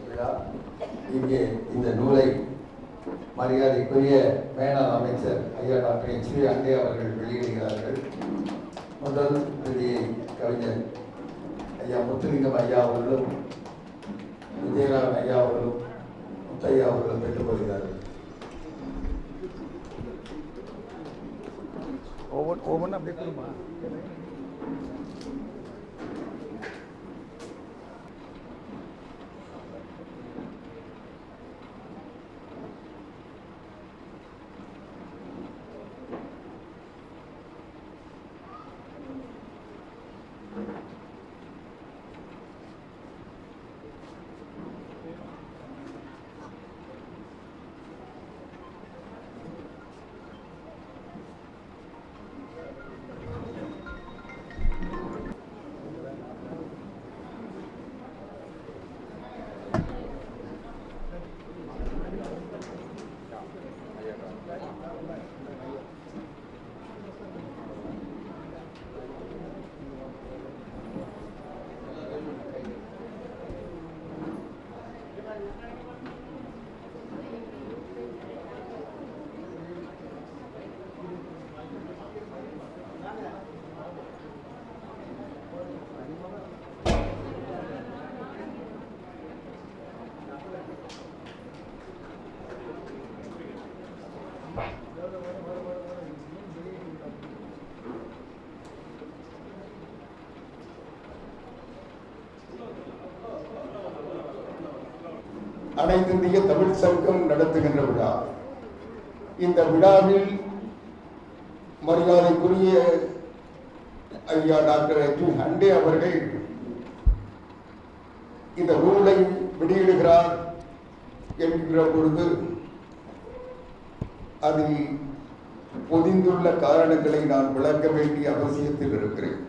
விழா. இங்கே இந்த நூலை மரியாதைக்குரிய மேனாள் அமைச்சர் ஐயா டாக்டர் H.V. அண்டே அவர்கள் வெளியிடுகிறார்கள். முதல் பிரதியை கவிஞர் ஐயா முத்துலிங்கம் ஐயா அவர்களும் விஜயராமன் ஐயா அவர்களும் முத்தையா அவர்களும் பெற்றுக் கொள்கிறார்கள். ஒவ்வொன்றும் அப்படியே கொடுமா. அனைத்து இந்திய தமிழ் சங்கம் நடத்துகின்ற விழா. இந்த விழாவில் மரியாதைக்குரிய ஐயா டாக்டர் H.V. அண்டே அவர்கள் இந்த நூலை வெளியிடுகிறார் என்கிற பொழுது அதில் பொதிந்துள்ள காரணங்களை நான் விளக்க வேண்டிய அவசியத்தில் இருக்கிறேன்.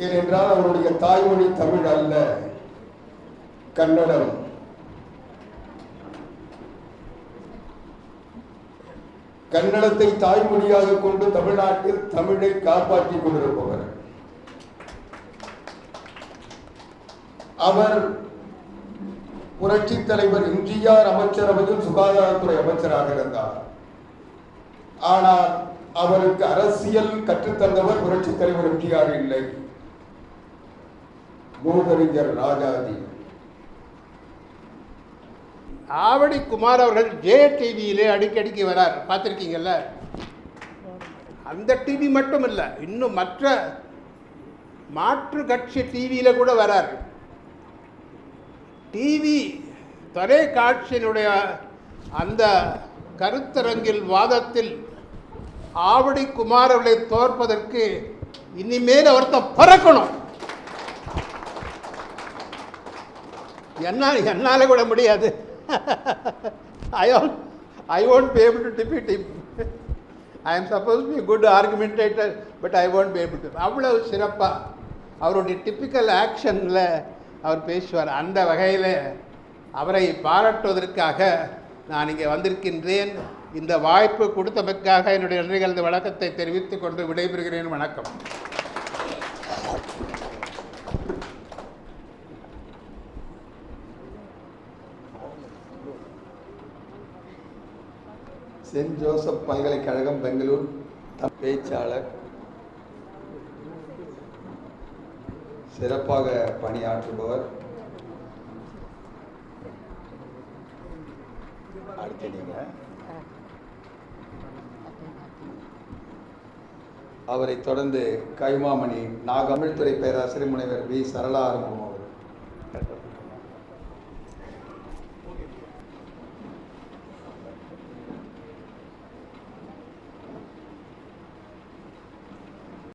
ஏனென்றால் அவருடைய தாய்மொழி தமிழ் அல்ல, கன்னடம். கன்னடத்தை தாய்மொழியாக கொண்டு தமிழ்நாட்டில் தமிழை காப்பாற்றிக் கொண்டிருப்பவர் அவர். புரட்சி தலைவர் எம்ஜிஆர் அமைச்சரவையில் சுகாதாரத்துறை அமைச்சராக இருந்தார். ஆனால் அவருக்கு அரசியல் கற்றுத்தந்தவர் புரட்சி தலைவர் எம்ஜிஆர் இல்லை, மூதறிஞர் ராஜாஜி. ஆவடி குமார் அவர்கள் ஜே டிவியிலே அடிக்கடிக்கு வரார், பார்த்துருக்கீங்கல்ல. அந்த டிவி மட்டும் இல்லை, இன்னும் மற்ற மாற்று கட்சி டிவியில் கூட வரார். டிவி தொலைக்காட்சியினுடைய அந்த கருத்தரங்கில் வாதத்தில் ஆவடி குமார் அவர்களை தோற்பதற்கு இனிமேல் ஒருத்தன் பறக்கணும். என்னால் கூட முடியாது. I won't be able to defeat him. I am supposed to be a good argumentator, but I won't be able to. அவ்வளவு சிறப்பாக அவருடைய டிப்பிக்கல் ஆக்ஷனில் அவர் பேசுவார். அந்த வகையில் அவரை பாராட்டுவதற்காக நான் இங்கே வந்திருக்கின்றேன். இந்த வாய்ப்பு கொடுத்தமைக்காக என்னுடைய நன்றிகளது வணக்கத்தை தெரிவித்துக் கொண்டு விடைபெறுகிறேன். வணக்கம். சென்ட் ஜோசப் பல்கலைக்கழகம் பெங்களூர் பேச்சாளர், சிறப்பாக பணியாற்றுபவர். அடுத்து நீங்கள் அவரை தொடர்ந்து கைமாமணி தமிழ்துறை பேராசிரியர் முனைவர் வி. சரளா ஆறுமுகம் அவர்.